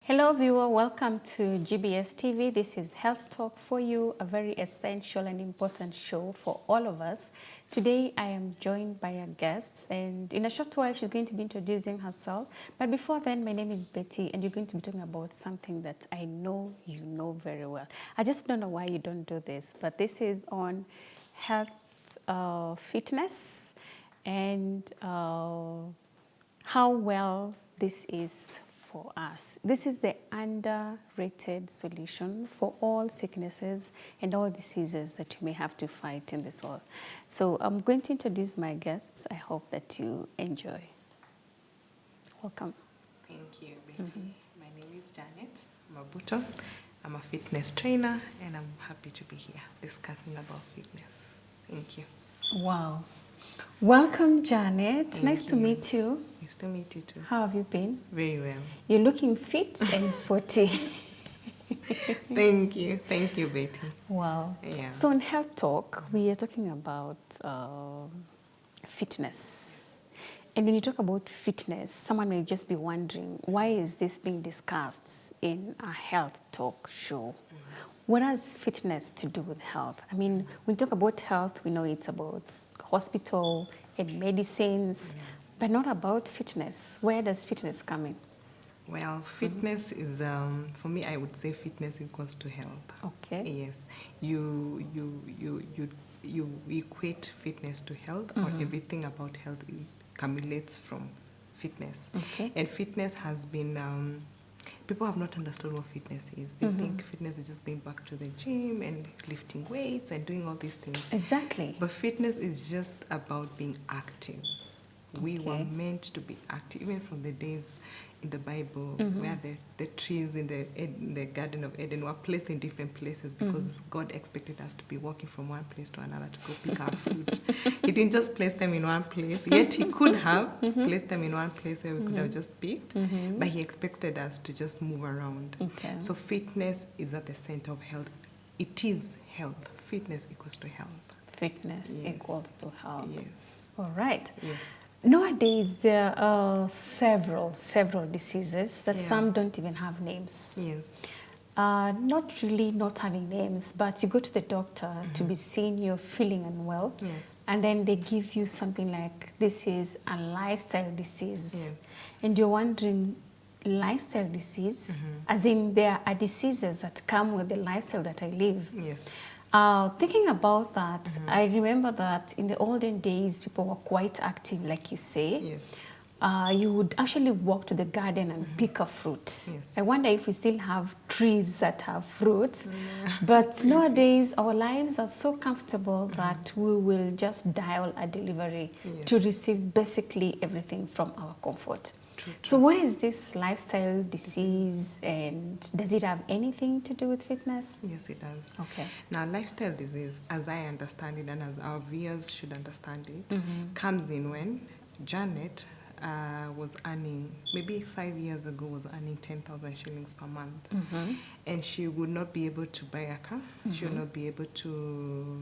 Hello viewer, welcome to GBS TV. This is Health Talk for you, a very essential and important show for all of us. Today I am joined by a guest, and in a short while she's going to be introducing herself. But before then, my name is Betty and you're going to be talking about something that I know you know very well. I just don't know why you don't do this, but this is on health, fitness, and how well this is for us. This is the underrated solution for all sicknesses and all diseases that you may have to fight in this world. So I'm going to introduce my guests. I hope that you enjoy. Welcome. Thank you, Betty. My name is Janet Mabuto. I'm a fitness trainer and I'm happy to be here discussing about fitness. Thank you. Wow. Welcome, Janet. Nice to meet you. Nice to meet you too. How have you been? Very well. You're looking fit and sporty. Thank you. Thank you, Betty. Wow. Yeah. So in Health Talk, we are talking about fitness. And when you talk about fitness, someone may just be wondering, why is this being discussed in a health talk show? What has fitness to do with health? I mean, when we talk about health, we know it's about hospital and medicines, but not about fitness. Where does fitness come in? Well, fitness is, for me, I would say fitness equals to health. Okay. Yes. You equate fitness to health, or everything about health accumulates from fitness. Okay. And fitness has been, people have not understood what fitness is. They think fitness is just going back to the gym and lifting weights and doing all these things. Exactly. But fitness is just about being active. We were meant to be active, even from the days in the Bible where the trees in the Garden of Eden were placed in different places because God expected us to be walking from one place to another to go pick our food. He didn't just place them in one place, yet he could have placed them in one place where we could have just picked, but he expected us to just move around. Okay. So fitness is at the center of health. It is health. Fitness equals to health. Fitness equals to health. Yes. All right. Yes. Nowadays, there are several diseases that some don't even have names. Yes. Not really not having names, but you go to the doctor to be seen, you're feeling unwell. Yes. And then they give you something like, this is a lifestyle disease. Yes. And you're wondering, lifestyle disease? As in, there are diseases that come with the lifestyle that I live. Yes. Thinking about that, I remember that in the olden days, people were quite active, like you say. Yes. You would actually walk to the garden and pick a fruit. Yes. I wonder if we still have trees that have fruits. But nowadays, our lives are so comfortable that we will just dial a delivery to receive basically everything from our comfort. True. So what is this lifestyle disease, and does it have anything to do with fitness? Yes, it does. Okay. Now, lifestyle disease, as I understand it and as our viewers should understand it, comes in when Janet was earning, maybe 5 years ago, was earning 10,000 shillings per month. And she would not be able to buy a car. She would not be able to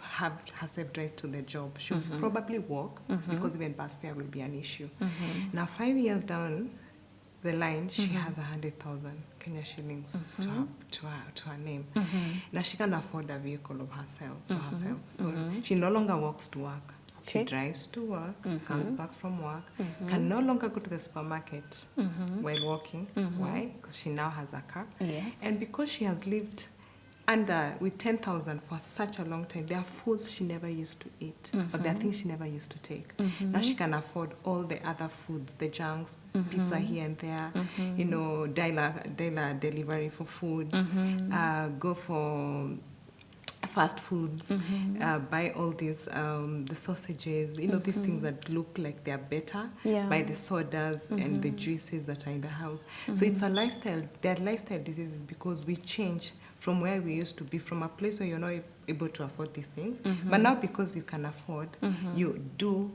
have herself drive to the job. She would probably walk because even bus fare will be an issue. Now, 5 years down the line, she has 100,000 Kenya shillings to her name. Now, she can afford a vehicle of herself for herself. So she no longer walks to work. She drives to work, comes back from work, can no longer go to the supermarket while walking. Why? Because she now has a car. Yes. And because she has lived with 10,000 for such a long time, there are foods she never used to eat, or there are things she never used to take. Now she can afford all the other foods, the junks, pizza here and there, you know, dial delivery for food, go for fast foods, buy all these, the sausages, you know, these things that look like they're better, buy the sodas and the juices that are in the house. So it's a lifestyle. They're lifestyle diseases because we change from where we used to be, from a place where you're not able to afford these things. But now because you can afford, you do,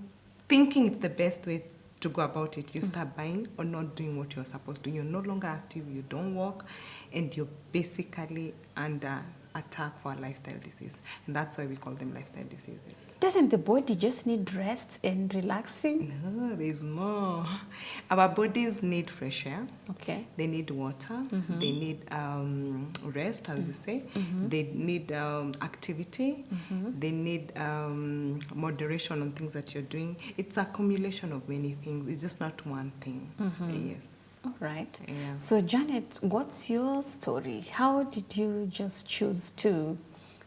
thinking it's the best way to go about it, you start buying or not doing what you're supposed to. You're no longer active, you don't walk, and you're basically under attack for a lifestyle disease. And that's why we call them lifestyle diseases. Doesn't the body just need rest and relaxing? No, there's more. Our bodies need fresh air. Okay. They need water. They need rest, as you say. They need activity. They need moderation on things that you're doing. It's a accumulation of many things. It's just not one thing. Yes. All right. Yeah. So Janet, what's your story? How did you just choose to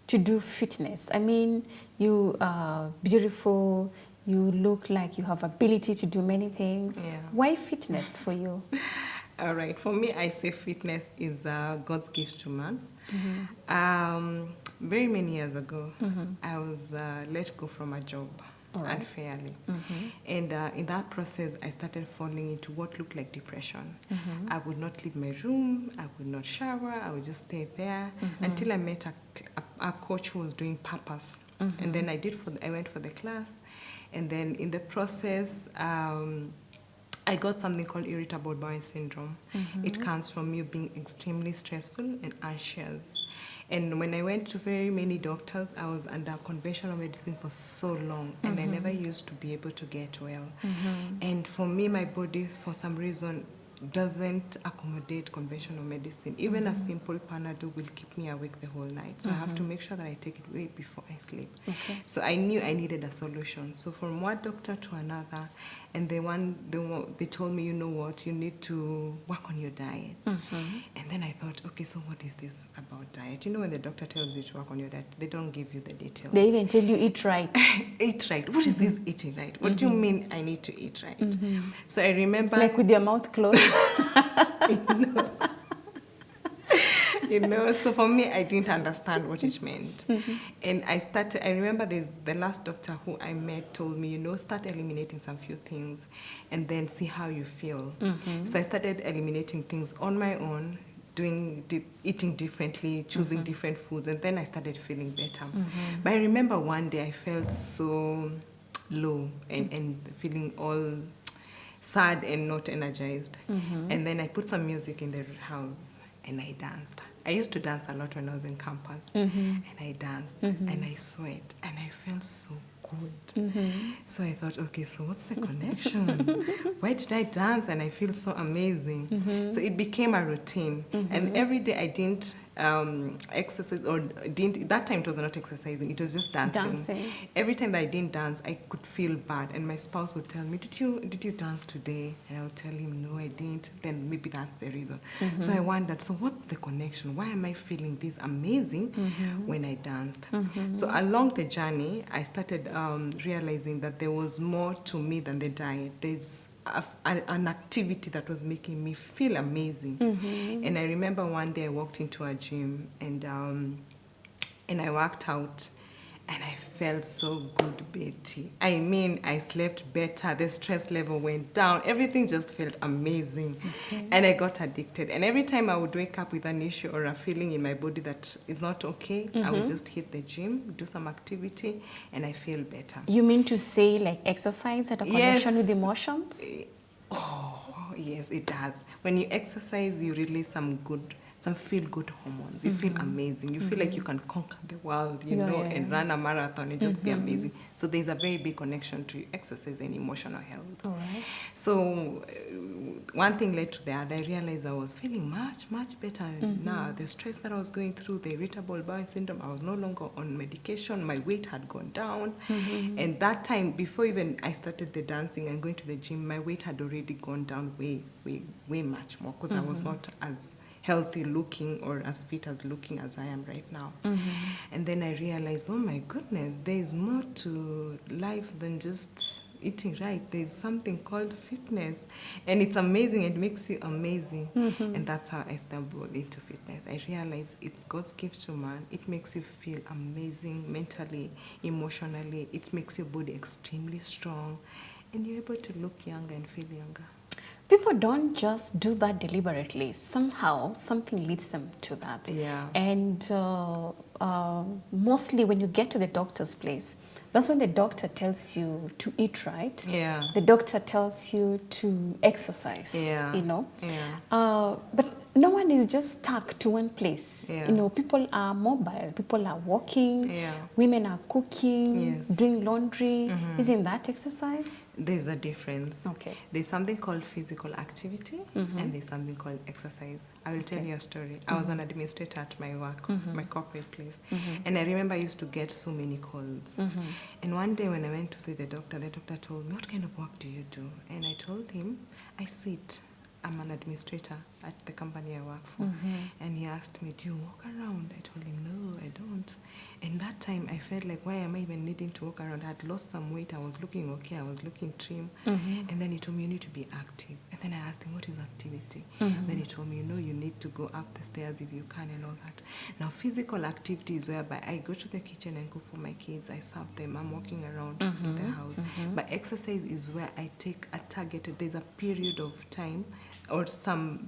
do fitness? I mean, you are beautiful. You look like you have ability to do many things. Yeah. Why fitness for you? All right. For me, I say fitness is God's gift to man. Very many years ago, I was let go from a job unfairly. And in that process, I started falling into what looked like depression. I would not leave my room. I would not shower. I would just stay there until I met a coach who was doing purpose. And then I went for the class. And then in the process, I got something called irritable bowel syndrome. It comes from you being extremely stressful and anxious. And when I went to very many doctors, I was under conventional medicine for so long, and I never used to be able to get well. And for me, my body, for some reason, doesn't accommodate conventional medicine. Even a simple Panadol will keep me awake the whole night. So I have to make sure that I take it way before I sleep. So I knew I needed a solution. So from one doctor to another, and they told me, you know what, you need to work on your diet. And then I thought, okay, so what is this about diet? You know, when the doctor tells you to work on your diet, they don't give you the details. They even tell you eat right. Eat right. What is this eating right? What do you mean I need to eat right? So I remember... Like with your mouth closed. So for me, I didn't understand what it meant. And I remember the last doctor who I met told me, start eliminating some few things and then see how you feel. So I started eliminating things on my own, eating differently, choosing different foods, and then I started feeling better. But I remember one day I felt so low and feeling all sad and not energized. And then I put some music in the house and I danced. I used to dance a lot when I was in campus. And I danced and I sweat and I felt so good. So I thought, okay, so what's the connection? Why did I dance and I feel so amazing? So it became a routine. And every day I didn't exercise that time it was not exercising, it was just dancing. Every time that I didn't dance, I could feel bad, and my spouse would tell me, did you dance today? And I would tell him, no, I didn't. Then maybe that's the reason. So I wondered, so what's the connection? Why am I feeling this amazing when I danced? So along the journey, I started realizing that there was more to me than the diet. There's an activity that was making me feel amazing. And I remember one day I walked into a gym and I worked out and I felt so good, Betty. I mean, I slept better, the stress level went down, everything just felt amazing. And I got addicted. And every time I would wake up with an issue or a feeling in my body that is not okay, I would just hit the gym, do some activity, and I feel better. You mean to say like exercise had a connection with emotions? Oh, yes, it does. When you exercise, you release some feel-good hormones. You feel amazing. You feel like you can conquer the world, and run a marathon and just be amazing. So there's a very big connection to exercise and emotional health. All right. So one thing led to the other. I realized I was feeling much, much better now. The stress that I was going through, the irritable bowel syndrome, I was no longer on medication. My weight had gone down. And that time, before even I started the dancing and going to the gym, my weight had already gone down way, way, way much more because I was not as healthy looking or as fit as looking as I am right now. And then I realized, oh my goodness, there is more to life than just eating right. There's something called fitness, and it's amazing. It makes you amazing. And that's how I stumbled into fitness. I realized it's God's gift to man. It makes you feel amazing mentally, emotionally. It makes your body extremely strong, and you're able to look younger and feel younger. People don't just do that deliberately. Somehow, something leads them to that. Yeah. And mostly when you get to the doctor's place, that's when the doctor tells you to eat right. Yeah. The doctor tells you to exercise, Yeah. Yeah. But no one is just stuck to one place. Yeah. You know, people are mobile, people are walking, Yeah. women are cooking, Yes. doing laundry. Isn't that exercise? There's a difference. Okay. There's something called physical activity and there's something called exercise. I will tell Okay. you a story. I was an administrator at my work, my corporate place. And I remember I used to get so many calls. And one day when I went to see the doctor told me, "What kind of work do you do?" And I told him, "I sit. I'm an administrator at the company I work for." And he asked me, "Do you walk around?" I told him, "No, I don't." And that time I felt like, why am I even needing to walk around? I had lost some weight. I was looking okay. I was looking trim. And then he told me, "You need to be active." And then I asked him, "What is activity?" Then he told me, "You need to go up the stairs if you can and all that." Now, physical activity is whereby I go to the kitchen and cook for my kids. I serve them. I'm walking around in the house. But exercise is where I take a targeted, there's a period of time or some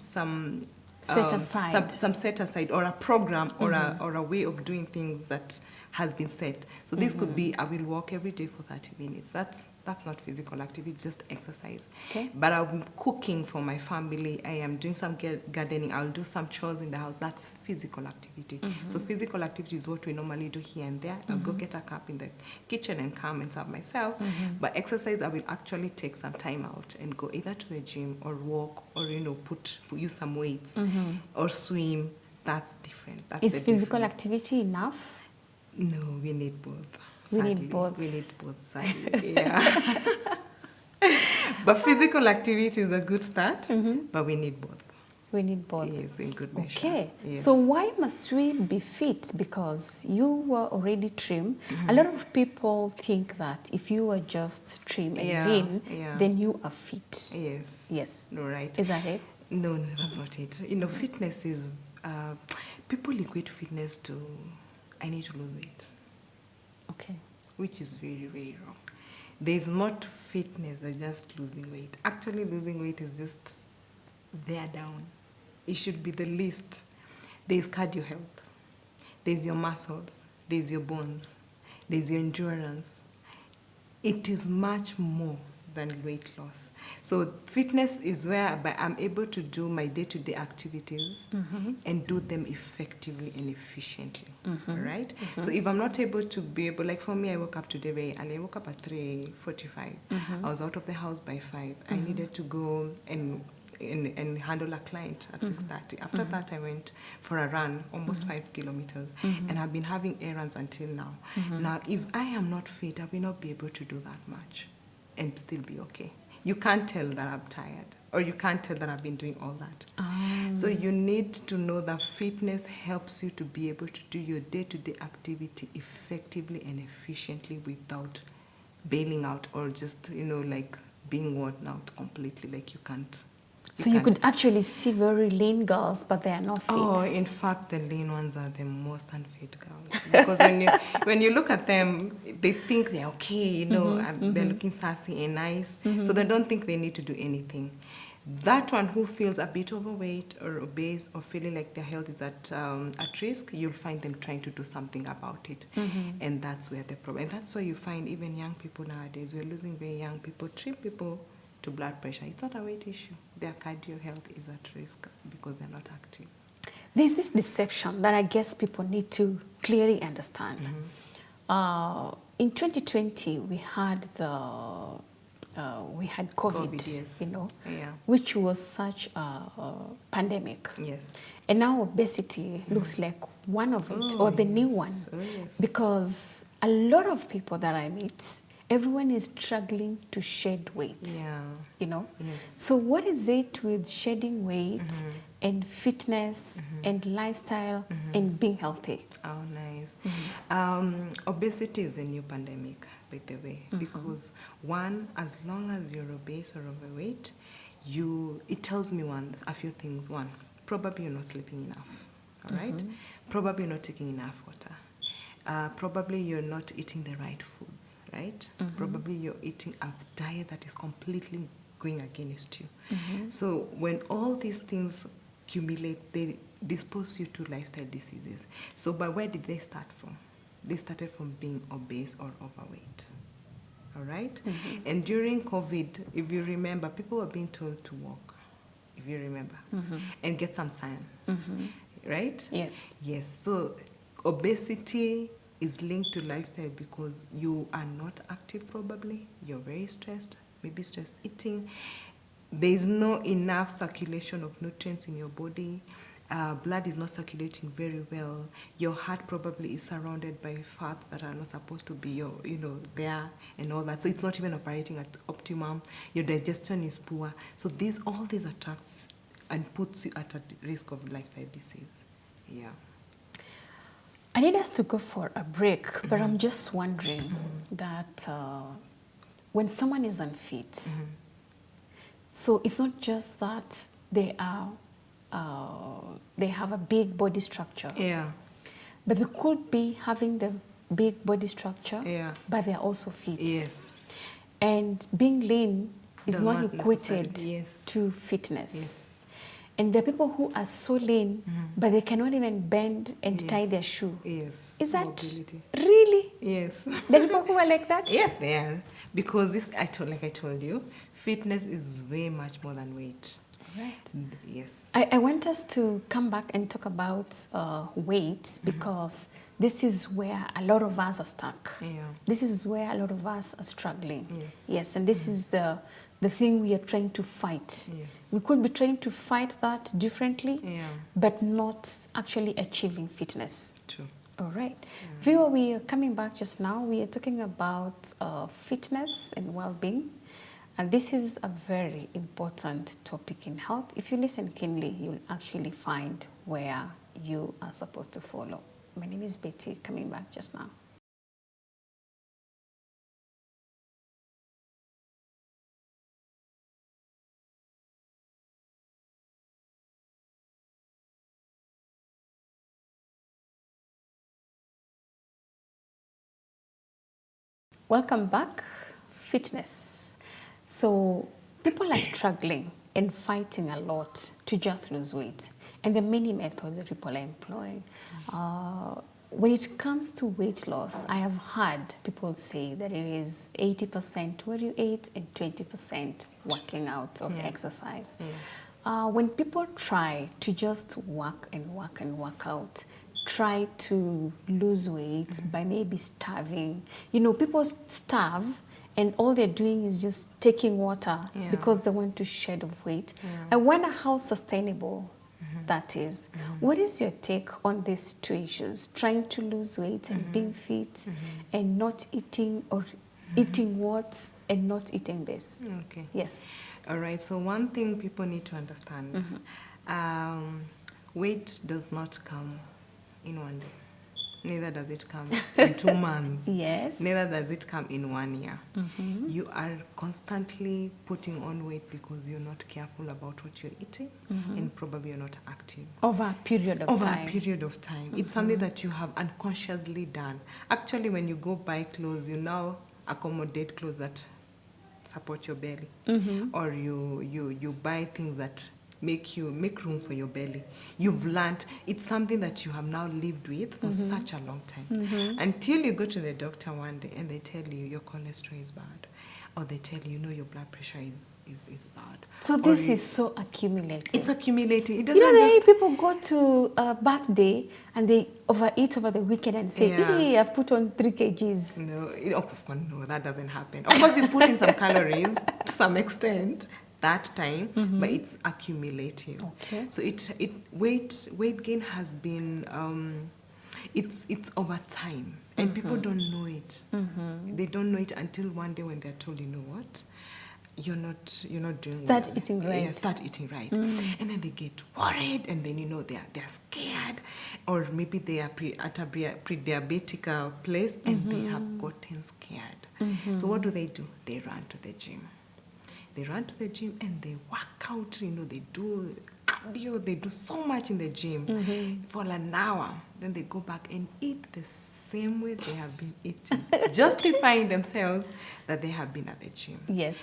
Set aside. some set aside or a program or a way of doing things that has been set. So this could be, I will walk every day for 30 minutes. That's not physical activity, just exercise. Okay. But I'm cooking for my family. I am doing some gardening. I'll do some chores in the house. That's physical activity. So physical activity is what we normally do here and there. I'll go get a cup in the kitchen and come and serve myself. But exercise, I will actually take some time out and go either to the gym or walk or, use some weights or swim. That's different. That's Is the physical difference. activity enough? No, we need both. We Sadly. need both. We need both, sadly. Yeah. But physical activity is a good start, but we need both. We need both. Yes, in good measure. Okay. Yes. So why must we be fit? Because you were already trim. A lot of people think that if you are just trim and lean, then you are fit. Yes. Yes. No, right. Is that it? No, that's not it. Fitness is, people equate fitness to, I need to lose weight. Okay. Which is very, very wrong. There's more to fitness than just losing weight. Actually, losing weight is just there down. It should be the least. There's cardio health. There's your muscles. There's your bones. There's your endurance. It is much more than weight loss. So fitness is where I'm able to do my day-to-day activities and do them effectively and efficiently, right? So if I'm not able to be able, like for me, I woke up today very early. I woke up at 3:45. I was out of the house by 5. I needed to go and handle a client at 6:30. After that, I went for a run, almost 5 kilometers, and I've been having errands until now. Now, if I am not fit, I will not be able to do that much and still be okay. You can't tell that I'm tired, or you can't tell that I've been doing all that. So you need to know that fitness helps you to be able to do your day-to-day activity effectively and efficiently without bailing out or just, like being worn out completely, like you can't. So you could actually see very lean girls, but they are not fit. Oh, in fact, the lean ones are the most unfit girls. Because when you look at them, they think they're okay, they're looking sassy and nice. So they don't think they need to do anything. That one who feels a bit overweight or obese or feeling like their health is at risk, you'll find them trying to do something about it. And that's where the problem. And that's why you find even young people nowadays, we're losing very young people, trim people, to blood pressure. It's not a weight issue. Their cardio health is at risk because they're not active. There's this deception that I guess people need to clearly understand. In 2020, we had COVID, yes. which was such a pandemic. Yes. And now obesity looks like one of it, or the new one. Oh, yes. Because a lot of people that I meet, everyone is struggling to shed weight. Yeah. Yes. So what is it with shedding weight and fitness and lifestyle and being healthy? Oh, nice. Obesity is a new pandemic, by the way, because one, as long as you're obese or overweight, it tells me a few things. One, probably you're not sleeping enough, all right? Probably you're not taking enough water. Probably you're not eating the right foods, right? Probably you're eating a diet that is completely going against you. So when all these things accumulate, they dispose you to lifestyle diseases. So but where did they start from? They started from being obese or overweight. All right? And during COVID, if you remember, people were being told to walk. if you remember, and get some sun, right? Yes. Yes. So obesity is linked to lifestyle because you are not active probably, you're very stressed, maybe stress eating, there is no enough circulation of nutrients in your body, blood is not circulating very well, your heart probably is surrounded by fats that are not supposed to be there and all that, so it's not even operating at optimum, your digestion is poor, so all these attracts and puts you at a risk of lifestyle disease. Yeah. I need us to go for a break, but I'm just wondering that when someone is unfit, so it's not just that they have a big body structure, Yeah. but they could be having the big body structure, Yeah. but they're also fit. Yes. And being lean is Does not not equated necessarily- yes. to fitness. Yes. And there are people who are so lean, but they cannot even bend and Yes. tie their shoe. Yes. Is that Mobility. really? Yes. There are people who are like that? Yes, they are. Because like I told you, fitness is way much more than weight. Right. Yes. I want us to come back and talk about weight because this is where a lot of us are stuck. Yeah. This is where a lot of us are struggling. Yes. Yes, and this is the thing we are trying to fight. Yes. We could be trying to fight that differently, Yeah. but not actually achieving fitness. True. All right. Viewer, we are coming back just now. We are talking about fitness and well-being. And this is a very important topic in health. If you listen keenly, you'll actually find where you are supposed to follow. My name is Betty, coming back just now. Welcome back. Fitness. So people are struggling and fighting a lot to just lose weight. And there are many methods that people are employing. When it comes to weight loss, I have heard people say that it is 80% what you eat and 20% working out or exercise. When people try to just work and work and work out, try to lose weight by maybe starving. You know, people starve and all they're doing is just taking water because they want to shed of weight. I wonder how sustainable that is. What is your take on these two issues? Trying to lose weight and being fit and not eating or eating what and not eating this? Okay. Yes. All right. So one thing people need to understand, weight does not come in one day. Neither does it come in 2 months. Yes. Neither does it come in 1 year. You are constantly putting on weight because you're not careful about what you're eating and probably you're not active. Over a period of Over time. a period of time. It's something that you have unconsciously done. Actually, when you go buy clothes, you now accommodate clothes that support your belly. Or you buy things that make room for your belly. You've learned, it's something that you have now lived with for such a long time. Until you go to the doctor one day and they tell you your cholesterol is bad. Or they tell you, your blood pressure is bad. So this is so accumulated. It's accumulating. It You doesn't know, just... people go to a birthday and they overeat over the weekend and say, hey, I've put on 3 kgs. No, of course, no, that doesn't happen. Of course, you put in some calories to some extent that time, but it's accumulative. Okay. So weight gain has been, it's over time. And people don't know it. They don't know it until one day when they're told, you know what? You're not doing Start well. eating right. Yeah, start eating right. And then they get worried, and then they're scared, or maybe they are at a pre-diabetic place, and they have gotten scared. So what do? They run to the gym. They run to the gym and they work out. They do cardio. They do so much in the gym for an hour. Then they go back and eat the same way they have been eating, justifying themselves that they have been at the gym. Yes.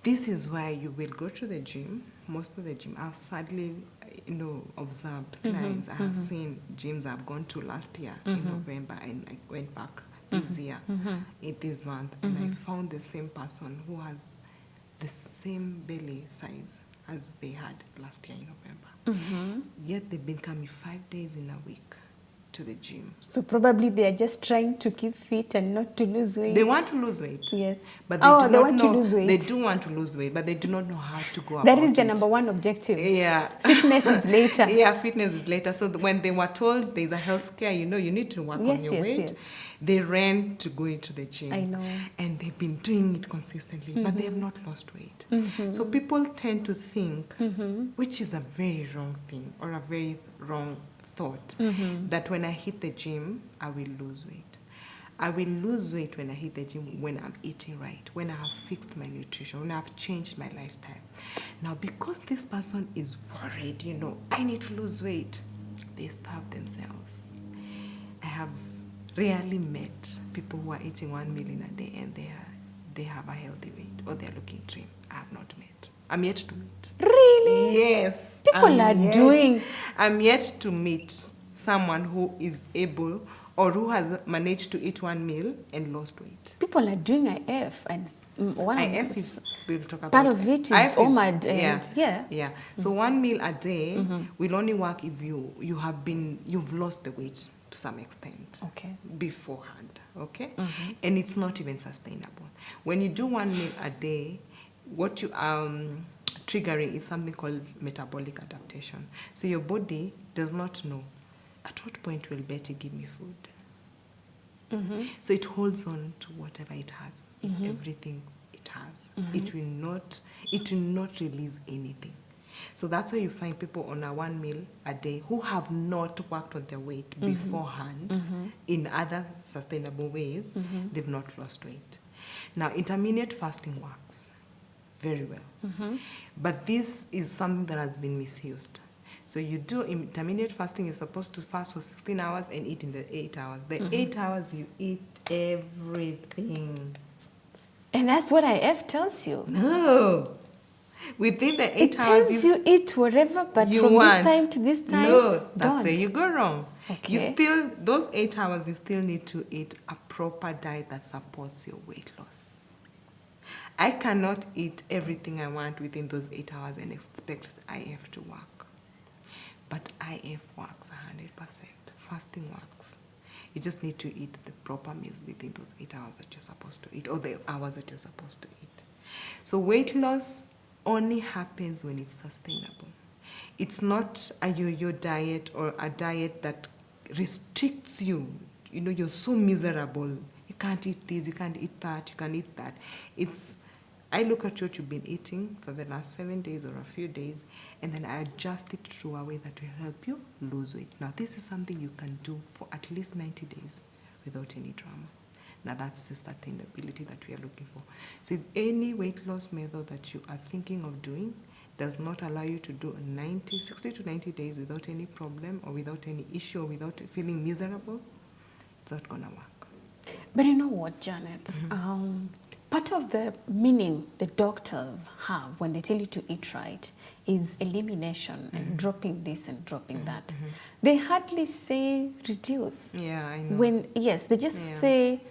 This is why you will go to the gym. Most of the gym, I've sadly, observed clients. I have seen gyms I've gone to last year in November, and I went back this year, this month, and I found the same person who has the same belly size as they had last year in November. Yet they've been coming 5 days in a week to the gym. So probably they are just trying to keep fit and not to lose weight. They want to lose weight. Yes. But they do they not want know, to lose weight. They do want to lose weight, but they do not know how to go about That it. is the number one objective. Yeah. Fitness is later. Yeah, fitness is later. So when they were told there's a health scare, you need to work on your weight, they ran to go into the gym. I know. And they've been doing it consistently, but they have not lost weight. So people tend to think, which is a very wrong thing or a very wrong thought, that when I hit the gym, I will lose weight. I will lose weight when I hit the gym, when I'm eating right, when I have fixed my nutrition, when I've changed my lifestyle. Now, because this person is worried, I need to lose weight, they starve themselves. I have rarely met people who are eating 1 meal in a day and they have a healthy weight or they're looking trim. I have not met. I'm yet to meet. Really? Yes. I'm yet to meet someone who is able or who has managed to eat 1 meal and lost weight. People are doing IF, and IF is, we'll talk about part of it is OMAD. Yeah. So 1 meal a day will only work if you've lost the weight to some extent beforehand, okay? And it's not even sustainable. When you do 1 meal a day, what you triggering is something called metabolic adaptation. So your body does not know at what point will Betty give me food. So it holds on to whatever it has, everything it has. It will not release anything. So that's why you find people on a 1 meal a day who have not worked on their weight beforehand in other sustainable ways, they've not lost weight. Now, intermittent fasting works very well. But this is something that has been misused. So you do intermittent fasting, you're supposed to fast for 16 hours and eat in the 8 hours. The 8 hours you eat everything. And that's what IF tells you. No. Within the 8 it hours, tells you eat whatever, but from this time to this time, no, that's where you go wrong. Okay. Those 8 hours, you still need to eat a proper diet that supports your weight loss. I cannot eat everything I want within those 8 hours and expect IF to work. But IF works 100%. Fasting works. You just need to eat the proper meals within those 8 hours that you're supposed to eat, or the hours that you're supposed to eat. So weight loss only happens when it's sustainable. It's not a yo-yo diet or a diet that restricts you. You're so miserable. You can't eat this, you can't eat that, you can't eat that. I look at what you've been eating for the last 7 days or a few days, and then I adjust it to a way that will help you lose weight. Now, this is something you can do for at least 90 days without any drama. Now, that's the sustainability that we are looking for. So if any weight loss method that you are thinking of doing does not allow you to do 60 to 90 days without any problem or without any issue or without feeling miserable, it's not going to work. But you know what, Janet? Part of the meaning the doctors have when they tell you to eat right is elimination and dropping this and dropping that. They hardly say reduce. Yeah, I know. They just say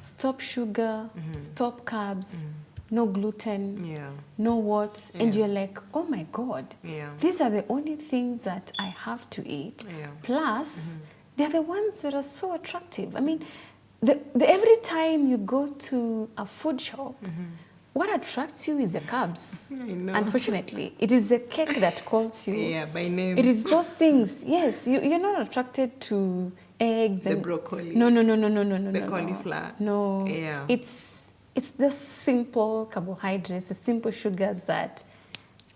stop sugar, stop carbs, no gluten, no what, and you're like, oh my God, these are the only things that I have to eat. Plus, they're the ones that are so attractive. I mean, every time you go to a food shop, what attracts you is the carbs. I know. Unfortunately, it is the cake that calls you. Yeah, by name. It is those things. Yes, you're not attracted to eggs the and broccoli. No. The cauliflower. No. Yeah. It's the simple carbohydrates, the simple sugars that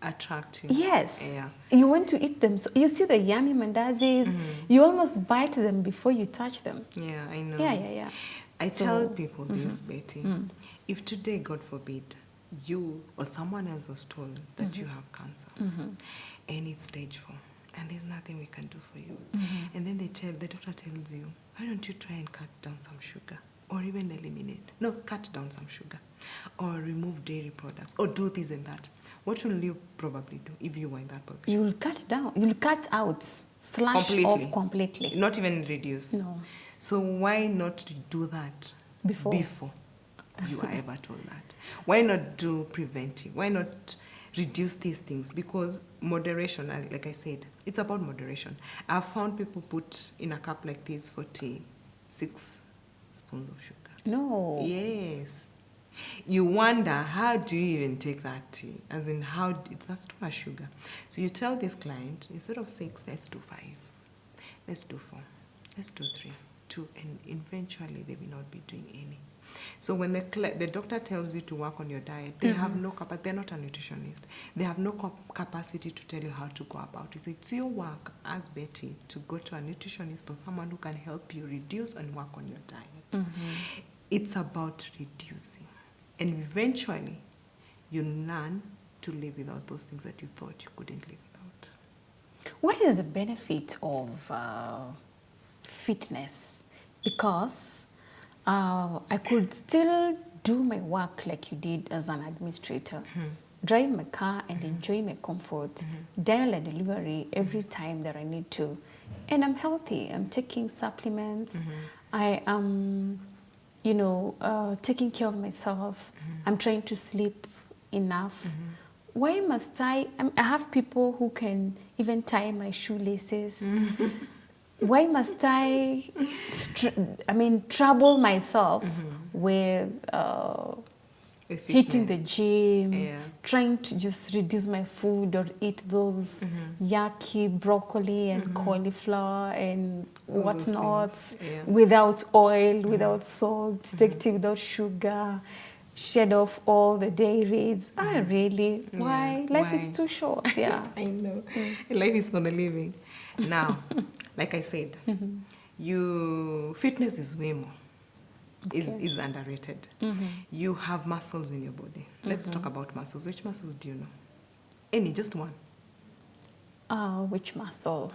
attract you. Yes. Yeah. You want to eat them. So you see the yummy mandazis, you almost bite them before you touch them. Yeah, I know. Yeah. I tell people this, Betty. If today, God forbid, you or someone else was told that you have cancer and it's stage 4 and there's nothing we can do for you, and then the doctor tells you, why don't you try and cut down some sugar or even cut down some sugar or remove dairy products or do this and that. What will you probably do if you were in that position? You'll cut down. You'll cut out. Slash off completely. Not even reduce. No. So why not do that before you are ever told that? Why not do preventive? Why not reduce these things, because moderation, like I said, it's about moderation. I've found people put in a cup like this for tea 6 spoons of sugar. No. Yes. You wonder, how do you even take that tea? As in, that's too much sugar. So you tell this client, instead of 6, let's do 5. Let's do 4. Let's do 3, 2, and eventually they will not be doing any. So when the doctor tells you to work on your diet, they have no capacity. They're not a nutritionist. They have no capacity to tell you how to go about it. So it's your work as Betty to go to a nutritionist or someone who can help you reduce and work on your diet. It's about reducing. And eventually, you learn to live without those things that you thought you couldn't live without. What is the benefit of fitness? Because I could still do my work like you did as an administrator, drive my car and enjoy my comfort, dial a delivery every time that I need to. And I'm healthy. I'm taking supplements. I am, taking care of myself. I'm trying to sleep enough. Why must I have people who can even tie my shoelaces. Why must I trouble myself with hitting the gym, trying to just reduce my food or eat those yucky broccoli and cauliflower and whatnot, without oil, without salt, take tea without sugar, shed off all the dairies. Really? Why? Life is too short. Yeah. I know. Life is for the living. Now, like I said, fitness is way more. Is underrated. You have muscles in your body. Let's talk about muscles. Which muscles do you know? Any, just one. Which muscle?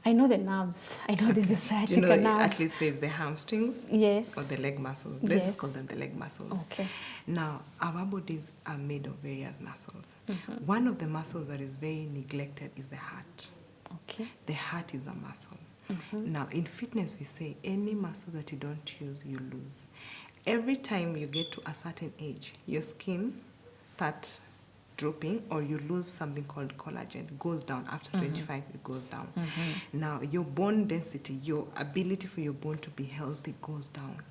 I know the nerves. I know there's a sciatica do you know nerve. at least there's the hamstrings? Yes. Or the leg muscles. Let's just call them the leg muscles. Okay. Now, our bodies are made of various muscles. One of the muscles that is very neglected is the heart. Okay. The heart is a muscle. Now, in fitness, we say any muscle that you don't use, you lose. Every time you get to a certain age, your skin starts drooping, or you lose something called collagen. It goes down. After 25, it goes down. Now, your bone density, your ability for your bone to be healthy goes down.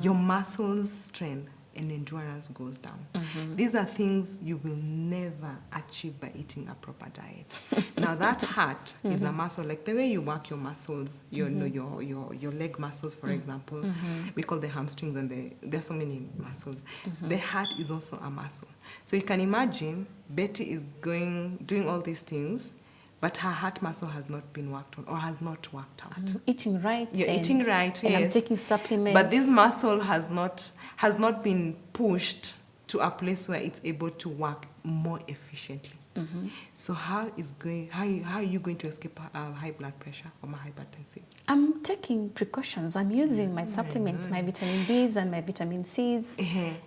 Your muscles strength and endurance goes down. These are things you will never achieve by eating a proper diet. Now that heart is a muscle, like the way you work your muscles, your leg muscles, for example, we call the hamstrings, and there are so many muscles. The heart is also a muscle. So you can imagine Betty is doing all these things, but her heart muscle has not been worked on, or has not worked out. I'm eating right. You're eating right, and yes. I'm taking supplements. But this muscle has not been pushed to a place where it's able to work more efficiently. So how are you going to escape high blood pressure or hypertension? I'm taking precautions. I'm using my supplements, my vitamin Bs and my vitamin Cs.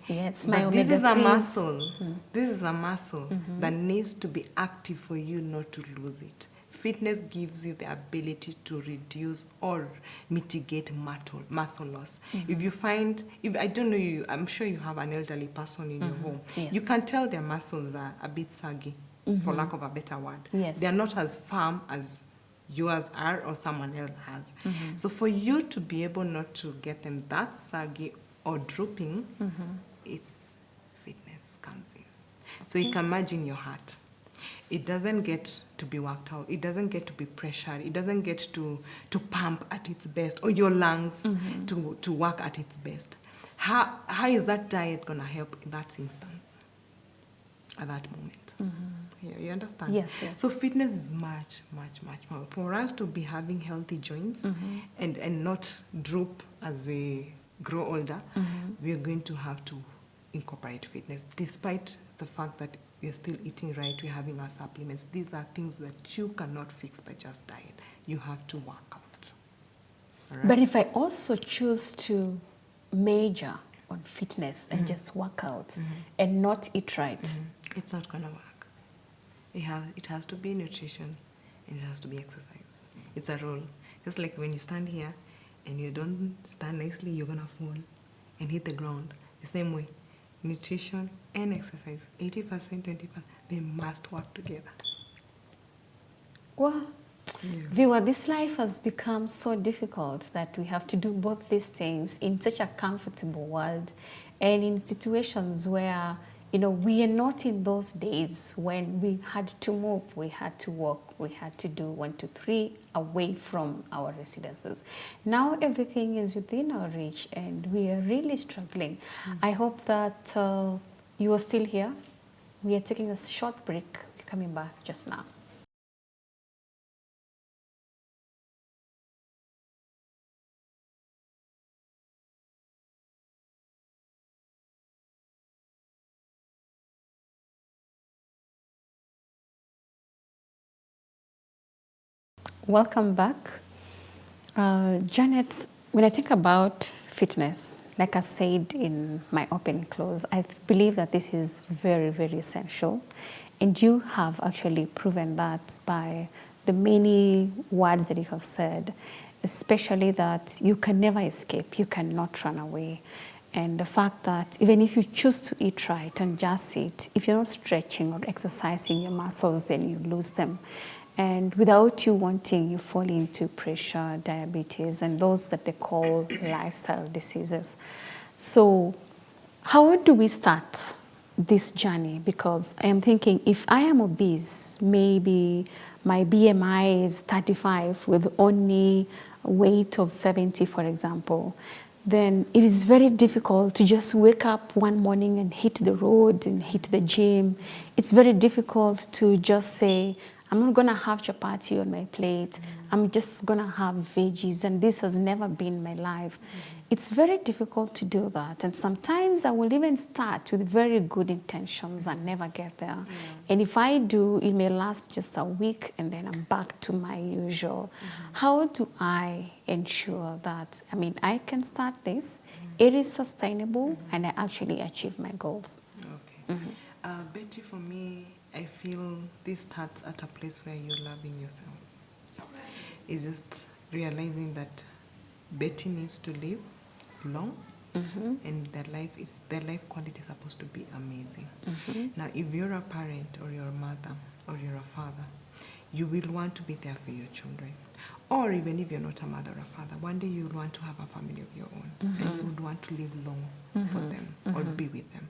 Yes, my but this is a omega-3s. muscle. This is a muscle that needs to be active for you not to lose it. Fitness gives you the ability to reduce or mitigate muscle loss. If you find, I don't know you, I'm sure you have an elderly person in your home. Yes. You can tell their muscles are a bit saggy, for lack of a better word. Yes. They are not as firm as yours are or someone else has. So for you to be able not to get them that saggy or drooping, it's fitness comes in. So you can imagine your heart. It doesn't get to be worked out. It doesn't get to be pressured. It doesn't get to pump at its best, or your lungs to work at its best. How is that diet going to help in that instance, at that moment? Yeah, you understand? Yes. So fitness is much, much, much more. For us to be having healthy joints and not droop as we grow older, we are going to have to incorporate fitness, despite the fact that we are still eating right, we're having our supplements. These are things that you cannot fix by just diet. You have to work out. All right? But if I also choose to major on fitness and just work out and not eat right, it's not going to work. It has to be nutrition, and it has to be exercise. It's a rule. Just like when you stand here and you don't stand nicely, you're going to fall and hit the ground. The same way. Nutrition and exercise, 80%, 20%. they must work together. Well, Yes. viewer, this life has become so difficult that we have to do both these things in such a comfortable world and in situations where, we are not in those days when we had to move, we had to walk, we had to do 1, 2, 3 away from our residences. Now everything is within our reach and we are really struggling. I hope that you are still here. We are taking a short break. We're coming back just now. Welcome back. Janet, when I think about fitness, like I said in my opening close, I believe that this is very, very essential. And you have actually proven that by the many words that you have said, especially that you can never escape, you cannot run away. And the fact that even if you choose to eat right and just eat, if you're not stretching or exercising your muscles, then you lose them. And without you wanting, you fall into pressure, diabetes, and those that they call lifestyle diseases. So how do we start this journey? Because I am thinking if I am obese, maybe my BMI is 35 with only weight of 70, for example, then it is very difficult to just wake up one morning and hit the road and hit the gym. It's very difficult to just say, I'm not going to have chapati on my plate. I'm just going to have veggies, and this has never been my life. It's very difficult to do that. And sometimes I will even start with very good intentions and never get there. And if I do, it may last just a week, and then I'm back to my usual. How do I ensure that, I can start this, it is sustainable, and I actually achieve my goals? Okay. Betty, for me, I feel this starts at a place where you're loving yourself. It's just realizing that Betty needs to live long, and their life quality is supposed to be amazing. Now, if you're a parent or you're a mother or you're a father, you will want to be there for your children. Or even if you're not a mother or a father, one day you will want to have a family of your own, and you would want to live long for them or be with them.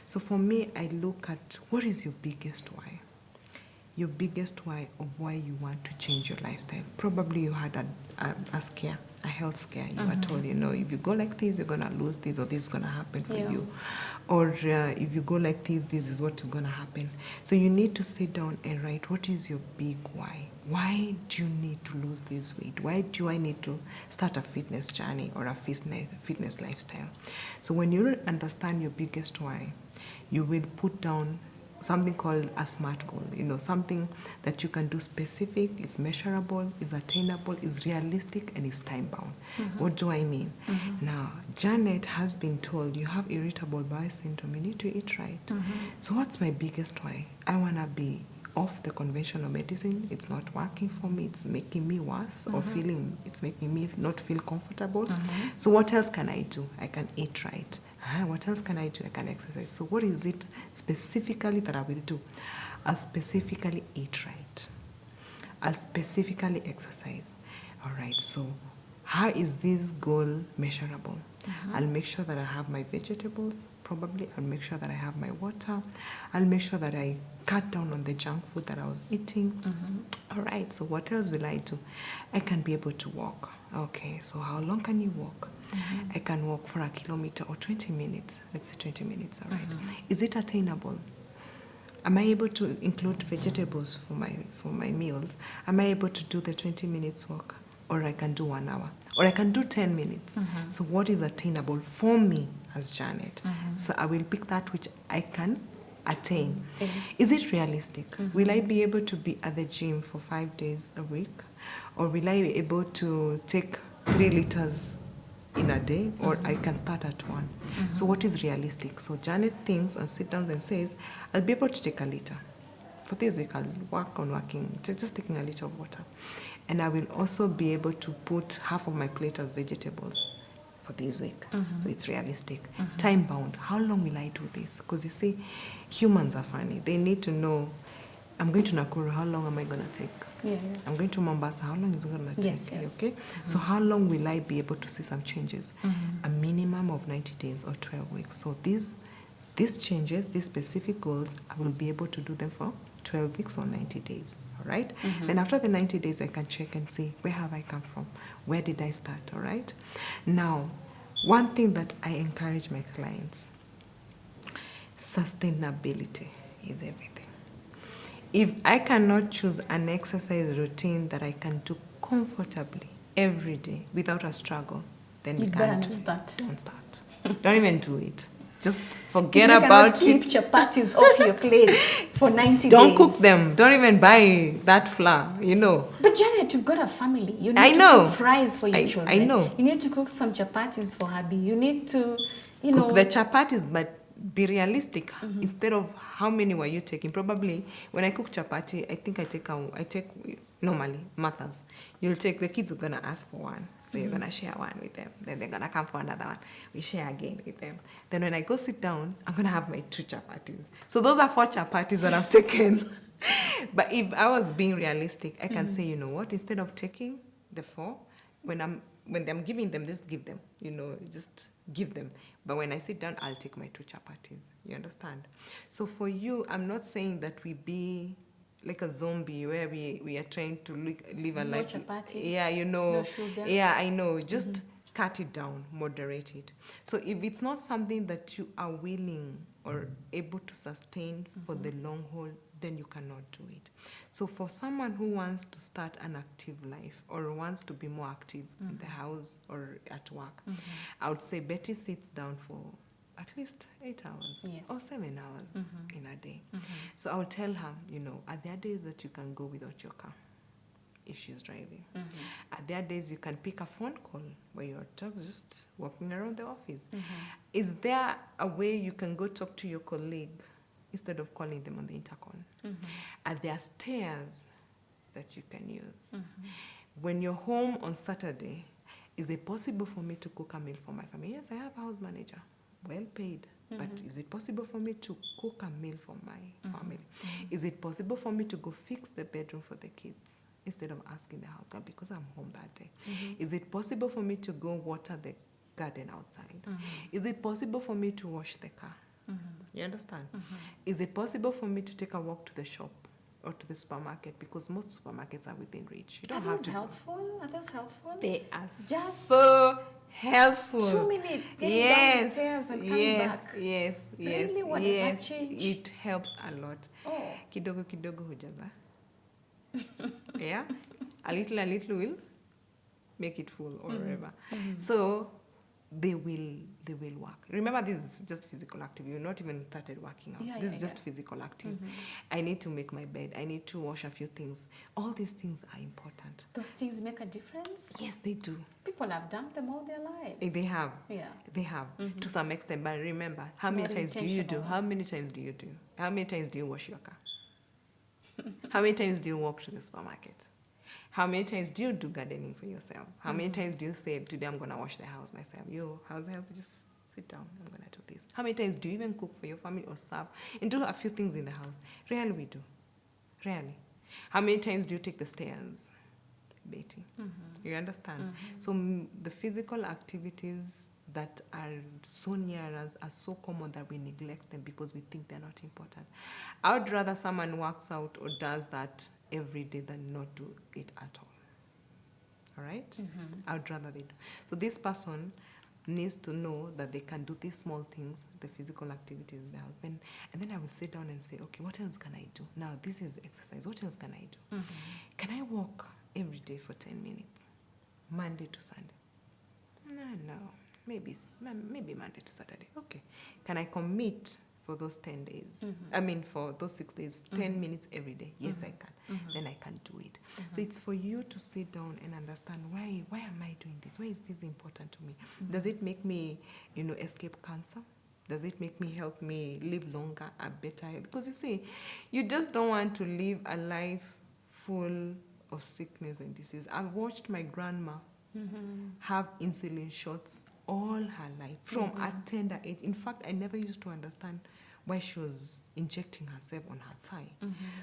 So for me, I look at what is your biggest why? Your biggest why of why you want to change your lifestyle. Probably you had a scare, a health scare. You were told, if you go like this, you're going to lose this, or this is going to happen for you. Or if you go like this is what is going to happen. So you need to sit down and write, what is your big why? Why do you need to lose this weight? Why do I need to start a fitness journey or a fitness lifestyle? So when you understand your biggest why, you will put down something called a SMART goal, something that you can do specific, is measurable, is attainable, is realistic, and is time-bound. What do I mean? Now, Janet has been told, you have irritable bowel syndrome, you need to eat right. So what's my biggest why? I want to be off the conventional medicine. It's not working for me. It's making me worse, or it's making me not feel comfortable. So what else can I do? I can eat right. What else can I do? I can exercise. So what is it specifically that I will do? I'll specifically eat right. I'll specifically exercise. All right, so how is this goal measurable? I'll make sure that I have my vegetables, probably. I'll make sure that I have my water. I'll make sure that I cut down on the junk food that I was eating. All right, so what else will I do? I can be able to walk. Okay, so how long can you walk? I can walk for a kilometer or 20 minutes. Let's say 20 minutes, all right. Is it attainable? Am I able to include vegetables for my meals? Am I able to do the 20 minutes walk? Or I can do 1 hour? Or I can do 10 minutes? So what is attainable for me as Janet? So I will pick that which I can attain. Is it realistic? Will I be able to be at the gym for 5 days a week? Or will I be able to take 3 liters in a day, or I can start at 1. So what is realistic? So Janet thinks and sits down and says, I'll be able to take a liter. For this week, I'll work on just taking a liter of water. And I will also be able to put half of my plate as vegetables. for this week. So it's realistic. Time bound. How long will I do this? Because you see, humans are funny. They need to know, I'm going to Nakuru, how long am I going to take? Yeah. I'm going to Mombasa, how long is it going to take? Yes. Okay? So how long will I be able to see some changes? A minimum of 90 days or 12 weeks. So these changes, these specific goals, I will be able to do them for 12 weeks or 90 days. All right? Then after the 90 days, I can check and see, where have I come from? Where did I start? All right? Now, one thing that I encourage my clients, sustainability is everything. If I cannot choose an exercise routine that I can do comfortably every day without a struggle, then we can't do it. Don't start. Don't even do it. Just forget about it. Keep chapatis off your plates for 90 Don't days. cook them. Don't even buy that flour, But Janet, you've got a family. You need I to know. cook fries for your children. I know. You need to cook some chapatis for hubby. You need to, cook the chapatis, but be realistic. Instead of how many were you taking? Probably when I cook chapati, I think I take normally mothers. You'll take, the kids are gonna ask for one, so you're gonna share one with them. Then they're gonna come for another one. We share again with them. Then when I go sit down, I'm gonna have my 2 chapatis. So those are 4 chapatis that I've taken. But if I was being realistic, I can say, you know what? Instead of taking the 4, when I'm giving them, just give them. Just give them. But when I sit down, I'll take my 2 chapatis. You understand? So for you, I'm not saying that we be like a zombie where we are trying to live a life. Chapati, yeah, no sugar. Yeah, I know. Just cut it down, moderate it. So if it's not something that you are willing or able to sustain for the long haul, then you cannot do it. So for someone who wants to start an active life or wants to be more active in the house or at work, I would say Betty sits down for at least 8 hours or 7 hours in a day. So I'll tell her, are there days that you can go without your car if she's driving? Are there days you can pick a phone call where you're just walking around the office? Is there a way you can go talk to your colleague instead of calling them on the intercom? Are there stairs that you can use? When you're home on Saturday, is it possible for me to cook a meal for my family? Yes, I have a house manager, well paid. But is it possible for me to cook a meal for my family? Is it possible for me to go fix the bedroom for the kids instead of asking the house girl because I'm home that day? Is it possible for me to go water the garden outside? Is it possible for me to wash the car? You understand? Is it possible for me to take a walk to the shop or to the supermarket? Because most supermarkets are within reach. You don't have to. Are those helpful? They are just so helpful. 2 minutes getting down the stairs and coming back. Yes. Really? What does that change? It helps a lot. Oh. Kidogo hujaza. Yeah. A little will make it full or whatever. So they will work. Remember, this is just physical activity. You're not even started working out. This is just physical activity. I need to make my bed. I need to wash a few things. All these things are important. Those things make a difference? Yes, they do. People have done them all their lives. They have. Yeah. They have. To some extent. But remember, how many times do you do? How many times do you do? How many times do you wash your car? How many times do you walk to the supermarket? How many times do you do gardening for yourself? How many times do you say, today I'm going to wash the house myself? Yo, house help, just sit down. I'm going to do this. How many times do you even cook for your family or serve and do a few things in the house? Rarely we do. Rarely. How many times do you take the stairs, Betty? You understand? So the physical activities that are so near us are so common that we neglect them because we think they're not important. I would rather someone works out or does that every day than not do it at all. All right? I would rather they do. So this person needs to know that they can do these small things, the physical activities in the house. And then I will sit down and say, okay, what else can I do? Now, this is exercise. What else can I do? Can I walk every day for 10 minutes, Monday to Sunday? No. Maybe Monday to Saturday. Okay. Can I commit for those 10 days? I mean, for those 6 days, 10 minutes every day? Yes, I can. Then I can do it. So it's for you to sit down and understand, why am I doing this? Why is this important to me? Does it make me, escape cancer? Does it make me help me live longer, a better health? Because you see, you just don't want to live a life full of sickness and disease. I've watched my grandma have insulin shots all her life, from a tender age. In fact, I never used to understand why she was injecting herself on her thigh.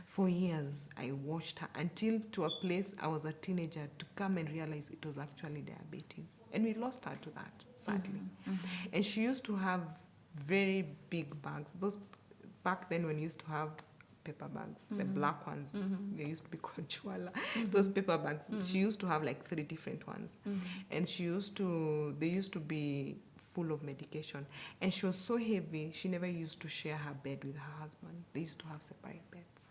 For years, I watched her until to a place I was a teenager to come and realize it was actually diabetes. And we lost her to that, sadly. And she used to have very big bags. Those back then when you used to have paper bags, the black ones, they used to be called chwala. Those paper bags, she used to have like 3 different ones. And they used to be full of medication. And she was so heavy, she never used to share her bed with her husband. They used to have separate beds.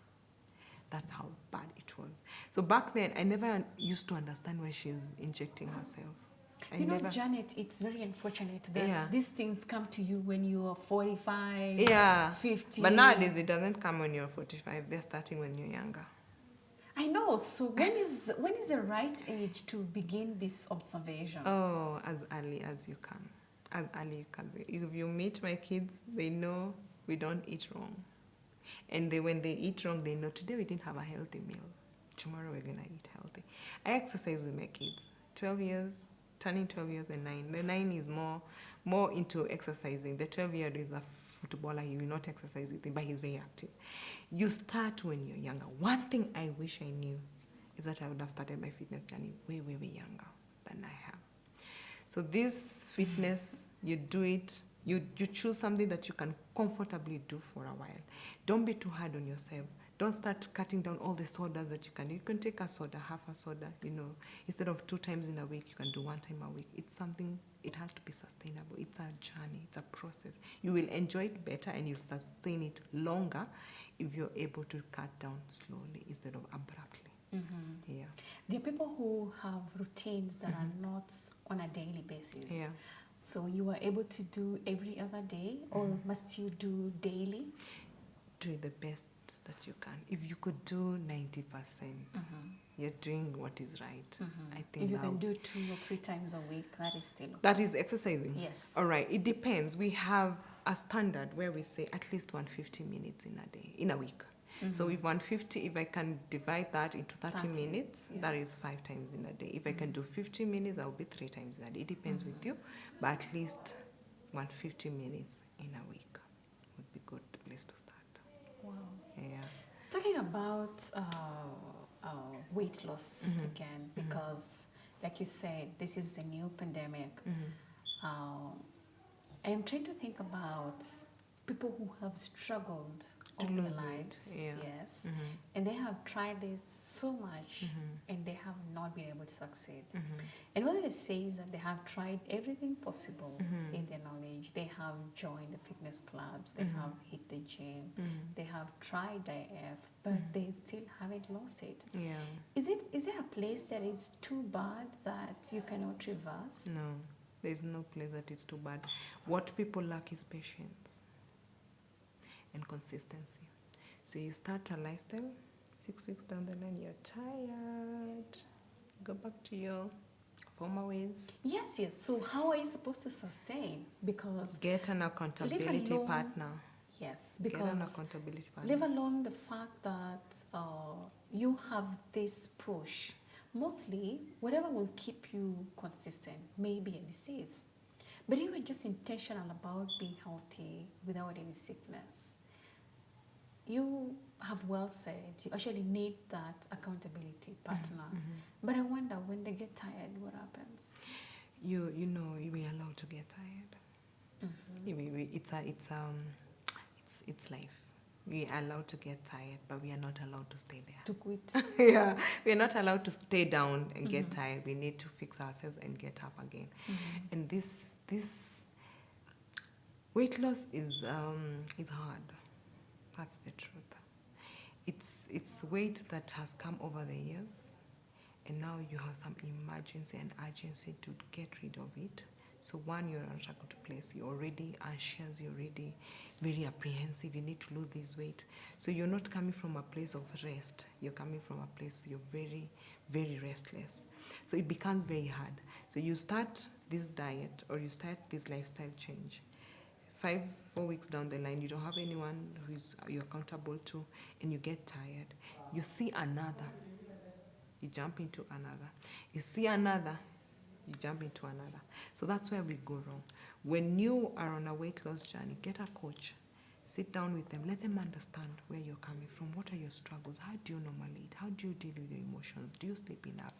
That's how bad it was. So back then, I never used to understand why she's injecting herself. Janet, it's very unfortunate that these things come to you when you are 45, 50. But nowadays, it doesn't come when you're 45. They're starting when you're younger. I know. So when is the right age to begin this observation? Oh, as early as you can. As early as you can. If you meet my kids, they know we don't eat wrong. And when they eat wrong, they know today we didn't have a healthy meal. Tomorrow we're going to eat healthy. I exercise with my kids. 12 years, turning 12 years and 9. The 9 is more into exercising. The 12-year-old is a footballer. He will not exercise with him, but he's very active. You start when you're younger. One thing I wish I knew is that I would have started my fitness journey way, way, way younger than I have. So this fitness, you do it, you choose something that you can comfortably do for a while. Don't be too hard on yourself. Don't start cutting down all the sodas that you can do. You can take a soda, half a soda, instead of 2 times in a week, you can do 1 time a week. It's something, it has to be sustainable. It's a journey, it's a process. You will enjoy it better and you'll sustain it longer if you're able to cut down slowly instead of abruptly. Yeah. There are people who have routines that are not on a daily basis. Yeah. So you are able to do every other day, or must you do daily? Do the best that you can. If you could do 90%, you're doing what is right. I think if you can do 2 or 3 times a week, that is still okay. That is exercising? Yes. All right. It depends. We have a standard where we say at least 150 minutes in a week. So if I can divide that into 30 minutes, that is 5 times in a day. If I can do 50 minutes, that will be 3 times in a day. It depends with you, but at least 150 minutes in a week would be a good place to start. Wow. Yeah. Talking about weight loss again, because like you said, this is a new pandemic. I'm trying to think about people who have struggled all their lives, yes, and they have tried this so much, and they have not been able to succeed. And what they say is that they have tried everything possible in their knowledge. They have joined the fitness clubs, they have hit the gym, they have tried IF, but they still haven't lost it. Yeah. Is there a place that is too bad that you cannot reverse? No, there's no place that is too bad. What people lack is patience and consistency. So you start a lifestyle, 6 weeks down the line, you're tired. Go back to your former ways. Yes. So how are you supposed to sustain? Because get an accountability partner. Yes, get an because accountability partner. Leave alone the fact that you have this push. Mostly, whatever will keep you consistent may be a disease. But you were just intentional about being healthy without any sickness. You have well said you actually need that accountability partner. But I wonder, when they get tired, what happens? You know, we are allowed to get tired. It's life. We are allowed to get tired, but we are not allowed to stay there. To quit. Yeah, we are not allowed to stay down and get tired. We need to fix ourselves and get up again. And this weight loss is hard. That's the truth. It's weight that has come over the years, and now you have some emergency and urgency to get rid of it. So one, you're not a good place. You're already anxious. You're already very apprehensive. You need to lose this weight. So you're not coming from a place of rest. You're coming from a place you're very, very restless. So it becomes very hard. So you start this diet or you start this lifestyle change. 4 weeks down the line, you don't have anyone you're accountable to, and you get tired. You see another. You jump into another. You see another. you jump into another. So that's where we go wrong. When you are on a weight loss journey, get a coach, sit down with them, let them understand where you're coming from. What are your struggles? How do you normally eat? How do you deal with your emotions? Do you sleep enough?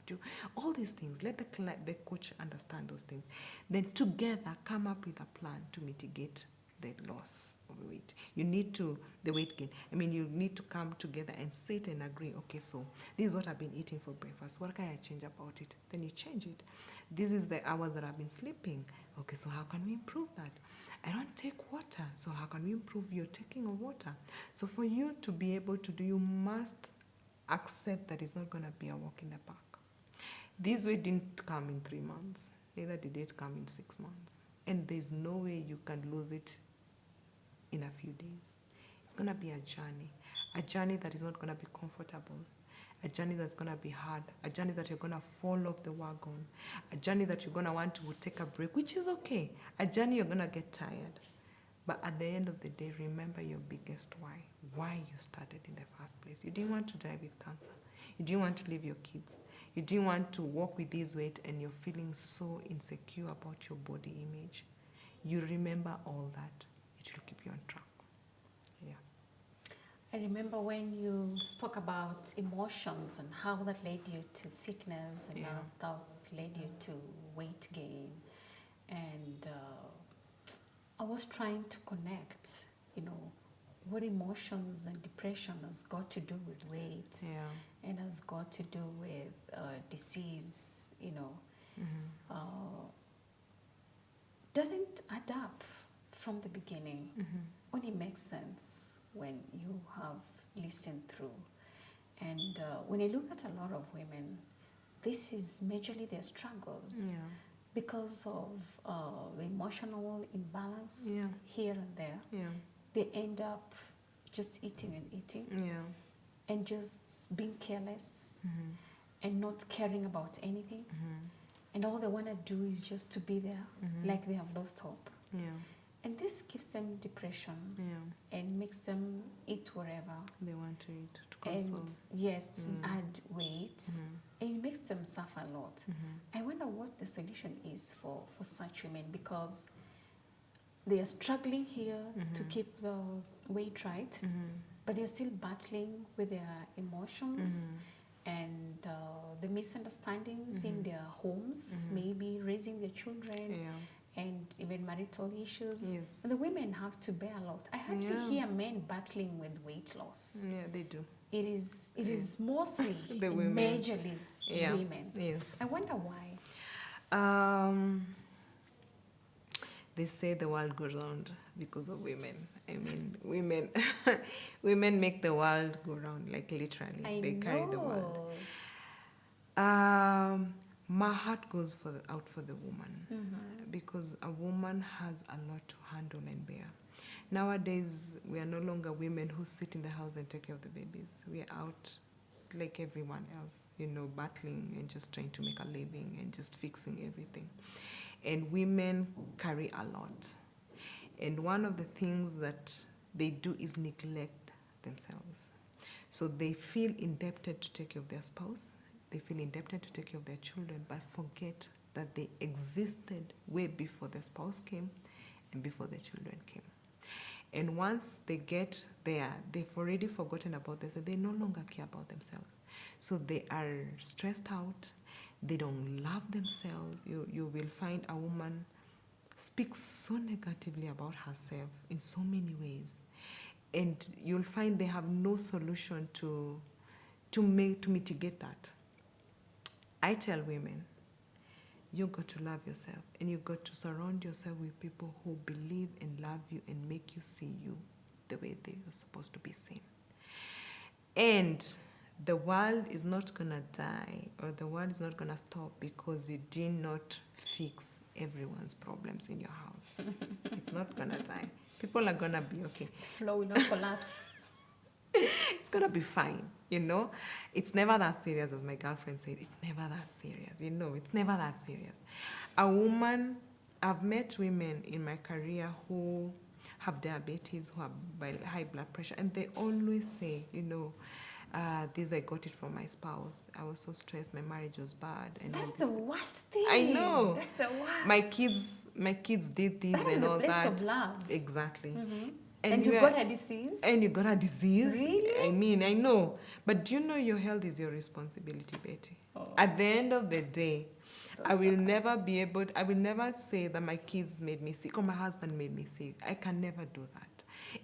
All these things, let the coach understand those things. Then together come up with a plan to mitigate the loss of weight. You need to, the weight gain. I mean, you need to come together and sit and agree, okay, so this is what I've been eating for breakfast. What can I change about it? Then you change it. This is the hours that I've been sleeping. Okay, so how can we improve that? I don't take water, so how can we improve your taking of water? So for you to be able to do, you must accept that it's not going to be a walk in the park. This weight didn't come in 3 months, neither did it come in 6 months. And there's no way you can lose it in a few days. It's going to be a journey that is not going to be comfortable, a journey that's going to be hard, a journey that you're going to fall off the wagon, a journey that you're going to want to take a break, which is okay, a journey you're going to get tired. But at the end of the day, remember your biggest why you started in the first place. You didn't want to die with cancer. You didn't want to leave your kids. You didn't want to walk with this weight and you're feeling so insecure about your body image. You remember all that. It will keep you on track. Yeah. I remember when you spoke about emotions and how that led you to sickness and how that led you to weight gain. And I was trying to connect, what emotions and depression has got to do with weight and has got to do with disease, doesn't add up from the beginning. Only makes sense when you have listened through. And when I look at a lot of women, this is majorly their struggles because of the emotional imbalance here and there. They end up just eating and eating and just being careless and not caring about anything. And all they want to do is just to be there, like they have lost hope. And this gives them depression and makes them eat whatever they want to eat, to consume. And add weight, and it makes them suffer a lot. I wonder what the solution is for such women, because they are struggling here to keep the weight right, but they're still battling with their emotions and the misunderstandings in their homes, maybe raising their children. And even marital issues. And the women have to bear a lot. I hardly hear men battling with weight loss. Yeah, they do. It is mostly the women. Majorly women. Yes. I wonder why. They say the world goes round because of women. I mean, women women make the world go round, like literally. They carry the world. My heart goes out for the woman, because a woman has a lot to handle and bear. Nowadays, we are no longer women who sit in the house and take care of the babies. We are out like everyone else, battling and just trying to make a living and just fixing everything. And women carry a lot. And one of the things that they do is neglect themselves. So they feel indebted to take care of their spouse. They feel indebted to take care of their children, but forget that they existed way before the spouse came and before the children came. And once they get there, they've already forgotten about this, and they no longer care about themselves. So they are stressed out. They don't love themselves. You will find a woman speaks so negatively about herself in so many ways. And you'll find they have no solution to mitigate that. I tell women, you've got to love yourself, and you've got to surround yourself with people who believe and love you and make you see you the way they're supposed to be seen. And the world is not going to die, or the world is not going to stop because you did not fix everyone's problems in your house. It's not going to die. People are going to be okay. Flow will not collapse. It's going to be fine, It's never that serious, as my girlfriend said. It's never that serious, It's never that serious. I've met women in my career who have diabetes, who have high blood pressure, and they always say, This I got it from my spouse. I was so stressed. My marriage was bad. And That's the worst thing. I know. That's the worst. My kids did this That and is all a place that. of love. Exactly. And you got a disease? And you got a disease. Really? I mean, I know. But do you know your health is your responsibility, Betty? Oh. At the end of the day, So I will sad. I will never say that my kids made me sick or my husband made me sick. I can never do that.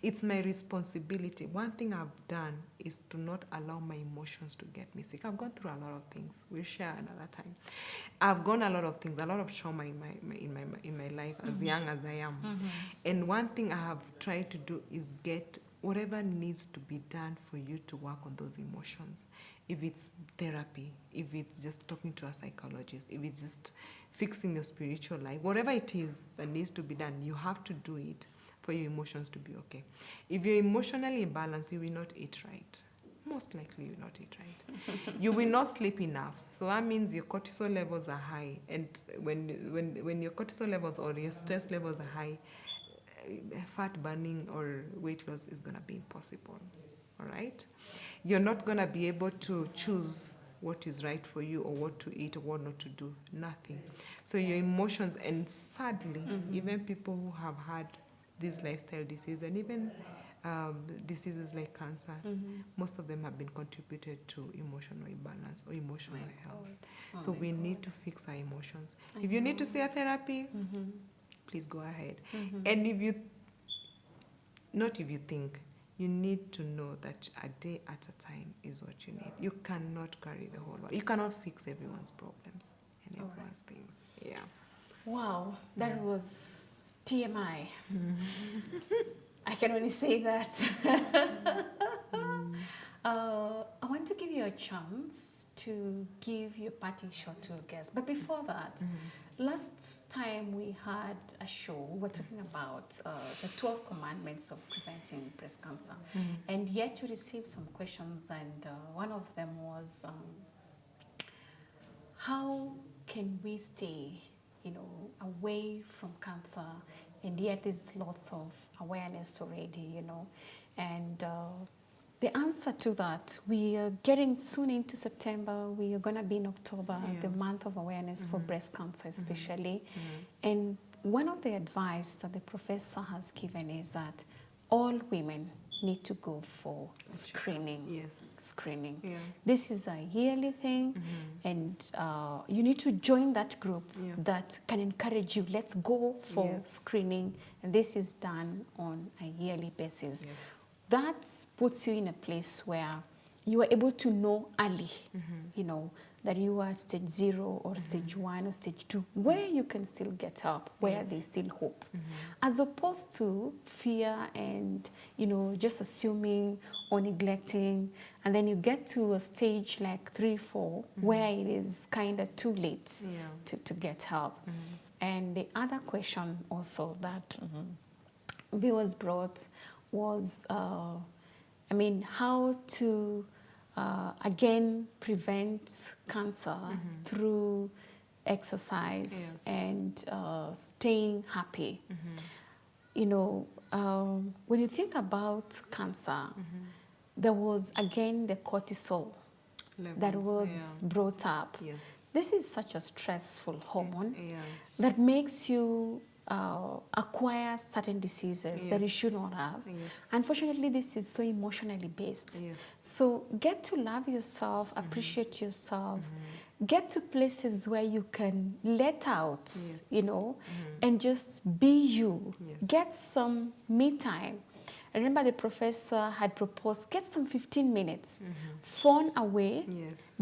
It's my responsibility. One thing I've done is to not allow my emotions to get me sick. I've gone through a lot of things. We'll share another time. I've gone a lot of things, a lot of trauma in my life as young as I am. And one thing I have tried to do is get whatever needs to be done for you to work on those emotions. If it's therapy, if it's just talking to a psychologist, if it's just fixing your spiritual life, whatever it is that needs to be done, you have to do it for your emotions to be okay. If you're emotionally imbalanced, you will not eat right. Most likely you will not eat right. You will not sleep enough. So that means your cortisol levels are high. And when your cortisol levels or your stress levels are high, fat burning or weight loss is going to be impossible. All right? You're not going to be able to choose what is right for you or what to eat or what not to do. Nothing. So your emotions, and sadly, even people who have had these lifestyle diseases and even diseases like cancer, most of them have been contributed to emotional imbalance or emotional health. So we need to fix our emotions. If you need to see a therapy, please go ahead. And if you think, you need to know that a day at a time is what you need. You cannot carry the whole world. You cannot fix everyone's problems and everyone's things. Yeah. Wow, that was TMI. I can only say that. I want to give you a chance to give your parting shot to a guest. But before that, last time we had a show, we were talking about the 12 commandments of preventing breast cancer. And yet you received some questions, and one of them was, how can we stay, away from cancer? And yet there's lots of awareness already, and the answer to that, we are getting soon into September. We are going to be in October, the month of awareness for breast cancer especially. And one of the advice that the professor has given is that all women need to go for screening. Yes. Screening. Yeah. This is a yearly thing, and you need to join that group that can encourage you. Let's go for screening, and this is done on a yearly basis. Yes. That puts you in a place where you are able to know early, that you are stage 0 or stage 1 or stage 2, where you can still get help, where there's still hope. As opposed to fear and, just assuming or neglecting, and then you get to a stage like 3, 4, where it is kind of too late to get help. And the other question also that viewers brought was, how to, again, prevent cancer through exercise and staying happy. When you think about cancer, there was, again, the cortisol that was brought up. Yes. This is such a stressful hormone that makes you acquire certain diseases that you should not have. Yes. Unfortunately, this is so emotionally based. Yes. So get to love yourself, appreciate yourself, get to places where you can let out, and just be you. Yes. Get some me time. I remember the professor had proposed, get some 15 minutes, phone away,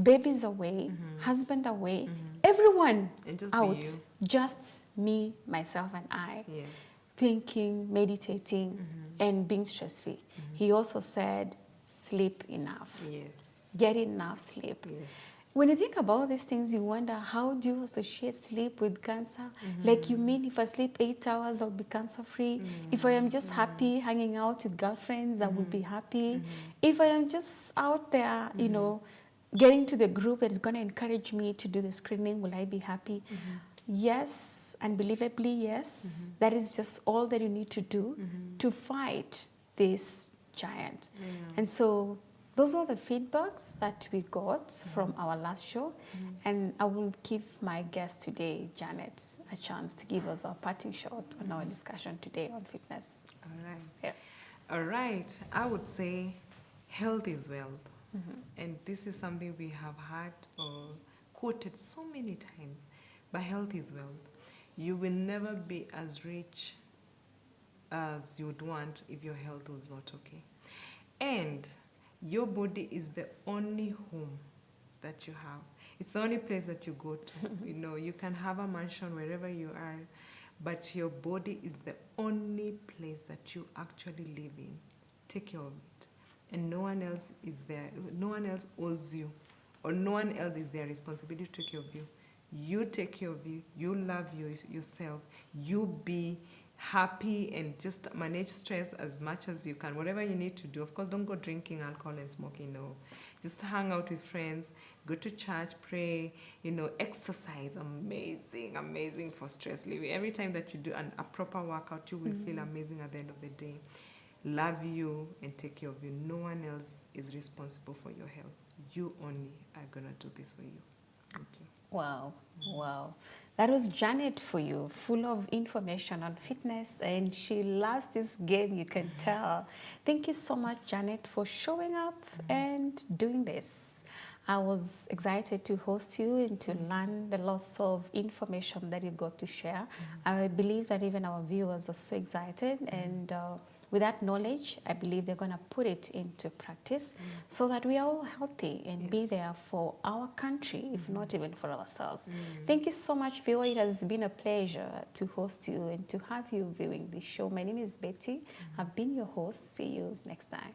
babies away, husband away, everyone and just out, be you. just me, myself, and I, Yes. thinking, meditating, and being stress-free. He also said, sleep enough. Yes. Get enough sleep. Yes. When you think about these things, you wonder, how do you associate sleep with cancer? Like, you mean if I sleep 8 hours, I'll be cancer-free? If I am just happy hanging out with girlfriends, I will be happy? If I am just out there, getting to the group that is going to encourage me to do the screening, will I be happy? Yes, unbelievably, yes. That is just all that you need to do to fight this giant. And so those are the feedbacks that we got from our last show. And I will give my guest today, Janet, a chance to give us a parting shot on our discussion today on fitness. All right. Yeah. All right. I would say health is wealth. And this is something we have had or quoted so many times. But health is wealth. You will never be as rich as you'd want if your health was not okay. And your body is the only home that you have. It's the only place that you go to. You can have a mansion wherever you are, but your body is the only place that you actually live in. Take care of it. And no one else is there. No one else owes you, or no one else is their responsibility to take care of you. You take care of you. You love yourself. You be happy and just manage stress as much as you can. Whatever you need to do. Of course, don't go drinking alcohol and smoking. No. Just hang out with friends. Go to church. Pray. Exercise. Amazing for stress relief. Every time that you do a proper workout, you will feel amazing at the end of the day. Love you and take care of you. No one else is responsible for your health. You only are gonna do this for you. Thank you. Wow. That was Janet for you, full of information on fitness, and she loves this game, you can tell. Thank you so much, Janet, for showing up and doing this. I was excited to host you and to learn the lots of information that you got to share. I believe that even our viewers are so excited, and with that knowledge, I believe they're going to put it into practice so that we are all healthy and be there for our country, if not even for ourselves. Thank you so much, viewer. It has been a pleasure to host you and to have you viewing this show. My name is Betty. I've been your host. See you next time.